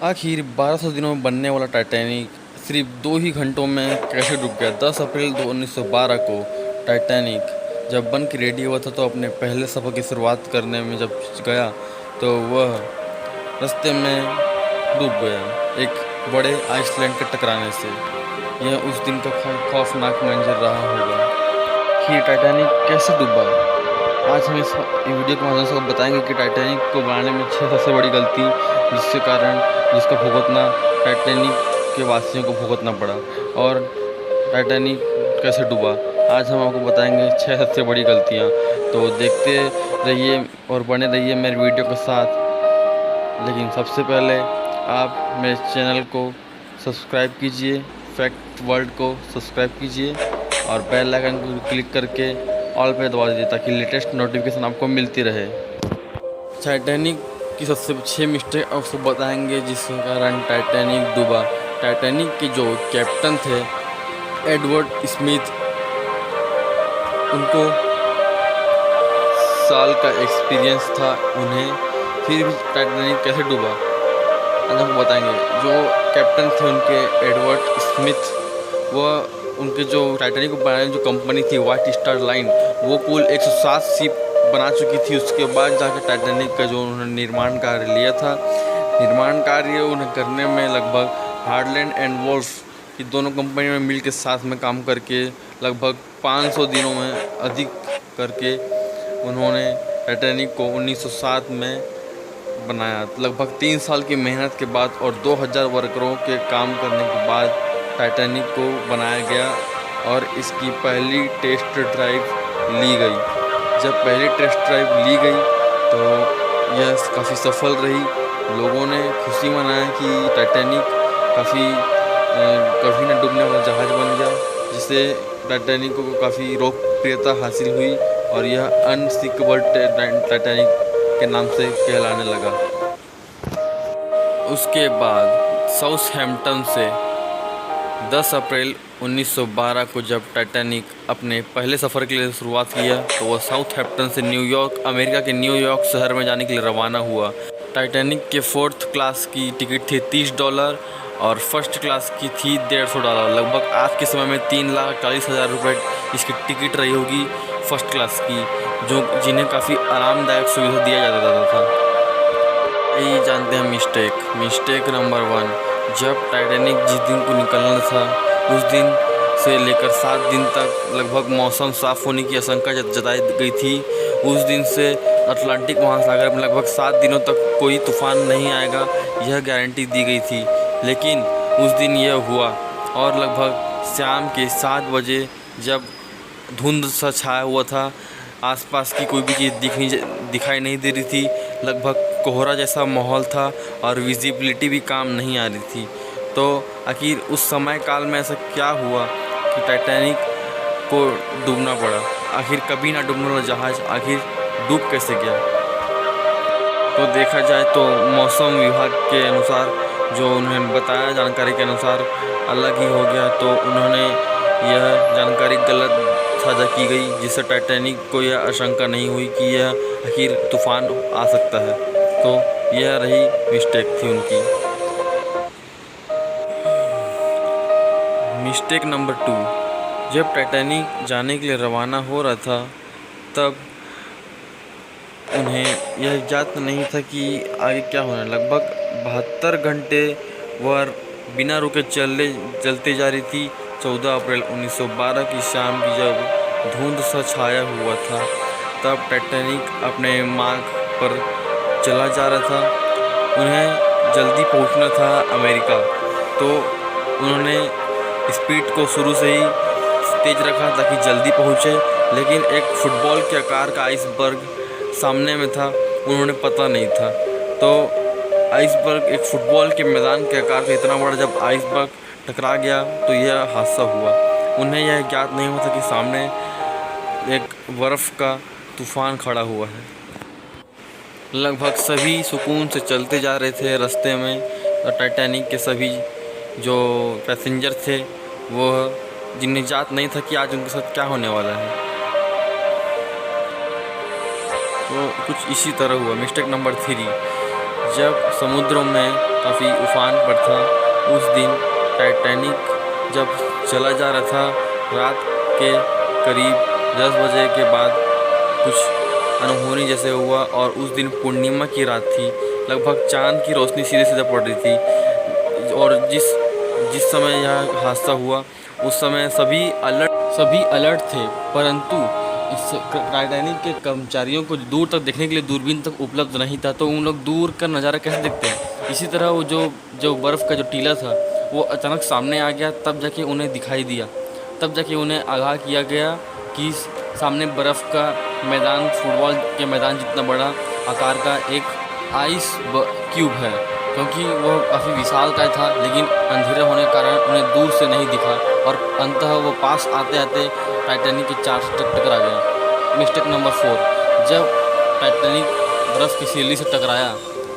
आखिर 1200 दिनों में बनने वाला टाइटैनिक सिर्फ 2 ही घंटों में कैसे डूब गया। 10 अप्रैल 1912 को टाइटैनिक जब बन के रेडी हुआ था तो अपने पहले सफ़र की शुरुआत करने में जब गया तो वह रास्ते में डूब गया एक बड़े आइसलैंड के टकराने से। यह उस दिन का खौफनाक मंजर रहा होगा कि टाइटैनिक कैसे डूबा। आज हम इस वीडियो के माध्यम से बताएंगे कि टाइटैनिक को बनाने में 6 सबसे बड़ी गलती जिसका भुगतना टाइटैनिक के वासियों को भुगतना पड़ा और टाइटैनिक कैसे डूबा। आज हम आपको बताएंगे 6 सबसे बड़ी गलतियाँ। तो देखते रहिए और बने रहिए मेरे वीडियो के साथ। लेकिन सबसे पहले आप मेरे चैनल को सब्सक्राइब कीजिए, फैक्ट वर्ल्ड को सब्सक्राइब कीजिए और बेल आइकन को क्लिक करके ऑल पे दबा दीजिए ताकि लेटेस्ट नोटिफिकेशन आपको मिलती रहे। टाइटैनिक की सबसे 6 मिस्टेक आपको बताएंगे जिसके कारण टाइटैनिक डूबा। टाइटैनिक के जो कैप्टन थे एडवर्ड स्मिथ, उनको साल का एक्सपीरियंस था उन्हें, फिर भी टाइटैनिक कैसे डूबा आज आपको बताएंगे। जो कैप्टन थे उनके एडवर्ड स्मिथ, वह उनके जो टाइटैनिक को बनाने जो कंपनी थी व्हाइट स्टार लाइन, वो कुल 107 शिप बना चुकी थी। उसके बाद जाकर टाइटैनिक का जो उन्होंने निर्माण कार्य लिया था, निर्माण कार्य उन्हें करने में लगभग हार्लैंड एंड वुल्फ की दोनों कंपनियों में मिल के साथ में काम करके लगभग 500 दिनों में अधिक करके उन्होंने टाइटैनिक को 1907 में बनाया। लगभग 3 साल की मेहनत के बाद और 2000 वर्करों के काम करने के बाद टाइटैनिक को बनाया गया और इसकी पहली टेस्ट ड्राइव ली गई। जब पहली टेस्ट ड्राइव ली गई तो यह काफ़ी सफल रही। लोगों ने खुशी मनाया कि टाइटैनिक कभी न डूबने वाला जहाज़ बन गया, जिससे टाइटैनिक को काफ़ी लोकप्रियता हासिल हुई और यह अनसिंकेबल टाइटैनिक के नाम से कहलाने लगा। उसके बाद साउथहैम्पटन से 10 अप्रैल 1912 को जब टाइटैनिक अपने पहले सफ़र के लिए शुरुआत किया तो वह साउथहैम्पटन से न्यूयॉर्क, अमेरिका के न्यूयॉर्क शहर में जाने के लिए रवाना हुआ। टाइटैनिक के 4th क्लास की टिकट थी $30 और फर्स्ट क्लास की थी $150। लगभग आज के समय में 3,40,000 रुपये इसकी टिकट रही होगी फर्स्ट क्लास की, जिन्हें काफ़ी आरामदायक सुविधा दिया जाता था। यही जानते हैं मिस्टेक नंबर 1। जब टाइटैनिक जिस दिन को निकलना था उस दिन से लेकर 7 दिन तक लगभग मौसम साफ होने की आशंका जताई गई थी। उस दिन से अटलांटिक महासागर में लगभग 7 दिनों तक कोई तूफान नहीं आएगा, यह गारंटी दी गई थी। लेकिन उस दिन यह हुआ और लगभग शाम के 7 बजे जब धुंध सा छाया हुआ था, आसपास की कोई भी चीज़ दिखाई नहीं दे रही थी, लगभग कोहरा जैसा माहौल था और विजिबिलिटी भी काम नहीं आ रही थी। तो आखिर उस समय काल में ऐसा क्या हुआ कि टाइटैनिक को डूबना पड़ा। आखिर कभी ना डूबने वाला जहाज़ आखिर डूब कैसे गया। तो देखा जाए तो मौसम विभाग के अनुसार जो उन्होंने बताया जानकारी के अनुसार अलग ही हो गया, तो उन्होंने यह जानकारी गलत साझा की गई, जिससे टाइटैनिक को यह आशंका नहीं हुई कि यह आखिर तूफान आ सकता है। तो यह रही मिस्टेक थी उनकी। Mistake number 2। जब टाइटैनिक जाने के लिए रवाना हो रहा था तब उन्हें यह ज्ञात नहीं था कि आगे क्या होना। लगभग 72 घंटे वह बिना रुके चलते जा रही थी। 14 अप्रैल 1912 की शाम की जब धुंध सा छाया हुआ था तब टाइटैनिक अपने मार्ग पर चला जा रहा था। उन्हें जल्दी पहुंचना था अमेरिका, तो उन्होंने स्पीड को शुरू से ही तेज़ रखा ताकि जल्दी पहुंचे। लेकिन एक फुटबॉल के आकार का आइसबर्ग सामने में था, उन्होंने पता नहीं था। तो आइसबर्ग एक फुटबॉल के मैदान के आकार का इतना बड़ा जब आइसबर्ग टकरा गया तो यह हादसा हुआ। उन्हें यह ज्ञात नहीं हुआ था कि सामने एक बर्फ़ का तूफ़ान खड़ा हुआ है। लगभग सभी सुकून से चलते जा रहे थे रास्ते में और टाइटैनिक के सभी जो पैसेंजर थे वो जिन्हें ज्ञात नहीं था कि आज उनके साथ क्या होने वाला है। तो कुछ इसी तरह हुआ। Mistake number 3। जब समुद्रों में काफ़ी उफान पर था। उस दिन टाइटैनिक जब चला जा रहा था, रात के करीब 10 बजे के बाद कुछ अनहोनी जैसे हुआ और उस दिन पूर्णिमा की रात थी। लगभग चांद की रोशनी सीधे सीधे पड़ रही थी और जिस समय यह हादसा हुआ उस समय सभी अलर्ट थे, परंतु इस टाइटैनिक के कर्मचारियों को दूर तक देखने के लिए दूरबीन तक उपलब्ध नहीं था, तो उन लोग दूर का नज़ारा कैसे देखते हैं। इसी तरह वो जो बर्फ़ का जो टीला था वो अचानक सामने आ गया, तब जाके उन्हें दिखाई दिया, तब जाके उन्हें आगाह किया गया कि सामने बर्फ़ का मैदान, फुटबॉल के मैदान जितना बड़ा आकार का एक आइस क्यूब है, क्योंकि वह काफ़ी विशालकाय था, लेकिन अंधेरा होने के कारण उन्हें दूर से नहीं दिखा और अंततः वो पास आते आते टाइटैनिक के चार से टकरा गया। मिस्टेक नंबर 4, जब टाइटैनिक बर्फ़ की सिल्ली से टकराया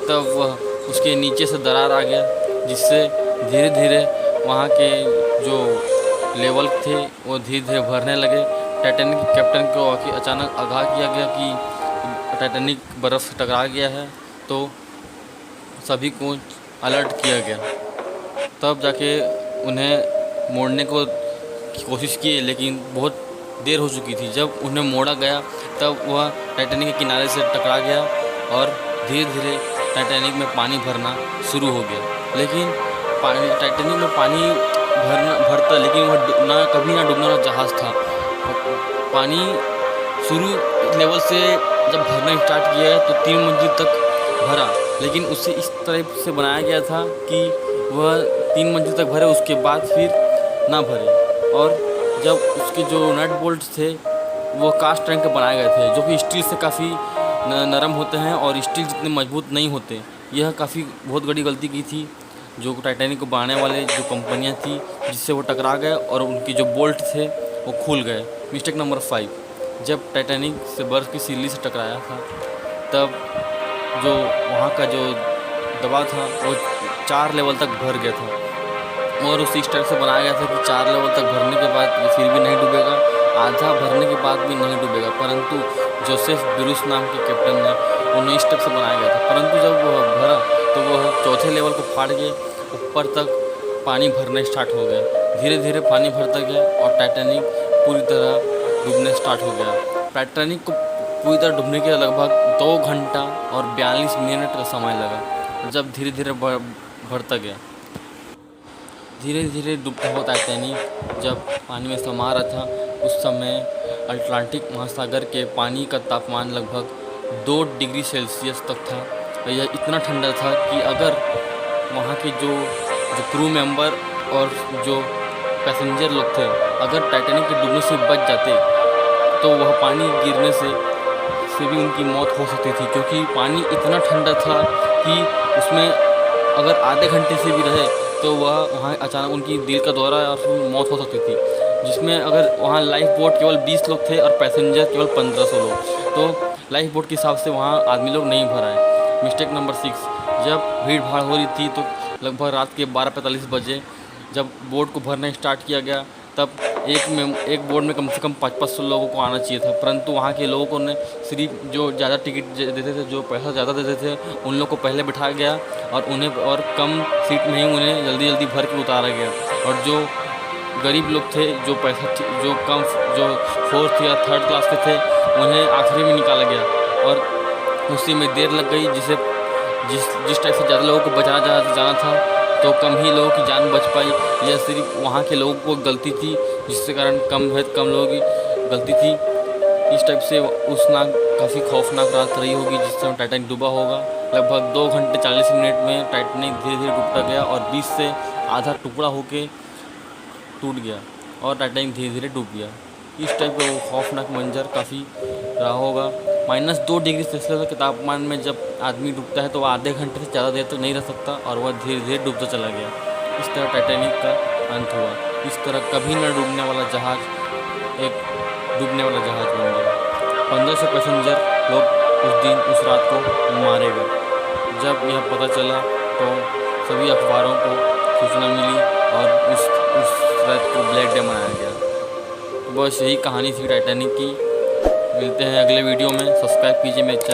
तब वह उसके नीचे से दरार आ गया, जिससे धीरे धीरे वहाँ के जो लेवल थे वो धीरे धीरे भरने लगे। टाइटैनिक के कैप्टन को अचानक आगाह किया गया कि टाइटैनिक बर्फ़ से टकरा गया है, तो सभी को अलर्ट किया गया। तब जाके उन्हें मोड़ने को कोशिश की, लेकिन बहुत देर हो चुकी थी। जब उन्हें मोड़ा गया तब वह टाइटैनिक के किनारे से टकरा गया और धीरे धीरे टाइटैनिक में पानी भरना शुरू हो गया। लेकिन टाइटैनिक में पानी भरता, लेकिन वह कभी ना डूबने वाला जहाज़ था। पानी शुरू लेवल से जब भरना स्टार्ट किया तो 3 मंजिल तक भरा, लेकिन उसे इस तरह से बनाया गया था कि वह 3 मंजिल तक भरे, उसके बाद फिर ना भरे। और जब उसके जो नट बोल्ट थे वो कास्ट आयरन के बनाए गए थे, जो कि स्टील से काफ़ी नरम होते हैं और स्टील जितने मजबूत नहीं होते। यह बहुत बड़ी गलती की थी जो टाइटैनिक को बनाने वाले जो कंपनियां थी, जिससे वो टकरा गए और उनके जो बोल्ट थे वो खुल गए। मिस्टेक नंबर 5, जब टाइटैनिक से बर्फ़ की सिल्ली से टकराया था तब जो वहाँ का जो दबाव था वो 4 लेवल तक भर गया था और उस इस तरह से बनाया गया था कि 4 लेवल तक भरने के बाद ये फिर भी नहीं डूबेगा, आधा भरने के बाद भी नहीं डूबेगा। परंतु जोसेफ ब्रूस नाम के कैप्टन ने उन्हें इस तरह से बनाया गया था, परंतु जब वह भरा तो वह चौथे लेवल को फाड़ के ऊपर तक पानी भरना स्टार्ट हो गया। धीरे धीरे पानी भरता गया और टाइटैनिक पूरी तरह डूबने स्टार्ट हो गया। टाइटैनिक को पूरी तरह डूबने के लगभग 2 घंटा और 42 मिनट का समय लगा, जब धीरे धीरे भरता गया। धीरे धीरे डूबता हुआ टाइटैनिक जब पानी में समा रहा था, उस समय अटलांटिक महासागर के पानी का तापमान लगभग 2 डिग्री सेल्सियस तक था। यह इतना ठंडा था कि अगर वहाँ के जो क्रू मेंबर और जो पैसेंजर लोग थे, अगर टाइटैनिक के डूबने से बच जाते तो वह पानी गिरने से भी उनकी मौत हो सकती थी, क्योंकि पानी इतना ठंडा था कि उसमें अगर आधे घंटे से भी रहे तो वह वहाँ अचानक उनकी दिल का दौरा और फिर मौत हो सकती थी। जिसमें अगर वहाँ लाइफ बोट केवल 20 लोग थे और पैसेंजर केवल 1500 लोग, तो लाइफ बोट के हिसाब से वहाँ आदमी लोग नहीं भर आए। मिस्टेक नंबर 6, जब भीड़ भाड़ हो रही थी तो लगभग रात के 12:45 बजे जब बोट को भरना स्टार्ट किया गया, तब एक बोट में कम से कम 500 लोगों को आना चाहिए था, परंतु वहाँ के लोगों ने सिर्फ जो ज़्यादा टिकट देते थे, जो पैसा ज़्यादा देते थे, उन लोग को पहले बिठाया गया और उन्हें और कम सीट में ही उन्हें जल्दी जल्दी भर के उतारा गया। और जो गरीब लोग थे, जो 4th या 3rd क्लास के थे, उन्हें आखिरी में निकाला गया और उसी में देर लग गई, जिस टाइप से ज़्यादा लोगों को बचाना जाना था तो कम ही लोगों की जान बच पाई। यह सिर्फ वहाँ के लोगों को गलती थी, जिसके कारण कम लोगों की गलती थी। इस टाइप से उस काफ़ी खौफनाक रात रही होगी जिस समय टाइटैनिक डूबा होगा। लगभग 2 घंटे 40 मिनट में टाइटैनिक धीरे धीरे डूबता गया और बीच से आधा टुकड़ा होके टूट गया और टाइटैनिक धीरे धीरे डूब गया। इस टाइप का वो खौफनाक मंजर काफ़ी रहा होगा। -2 डिग्री सेल्सियस के तापमान में जब आदमी डूबता है तो वह आधे घंटे से ज़्यादा देर तक नहीं रह सकता और वह धीरे धीरे डूबता चला गया। इस तरह टाइटैनिक का अंत हुआ। इस तरह कभी न डूबने वाला जहाज़ एक डूबने वाला जहाज़ बन गया। 1500 पैसेंजर लोग उस रात को मारे गए। जब यह पता चला तो सभी अखबारों को सूचना मिली और उस रात को ब्लैक डे मनाया गया। तो बस यही कहानी थी टाइटैनिक की। मिलते हैं अगले वीडियो में। सब्सक्राइब कीजिए मेरे चैनल।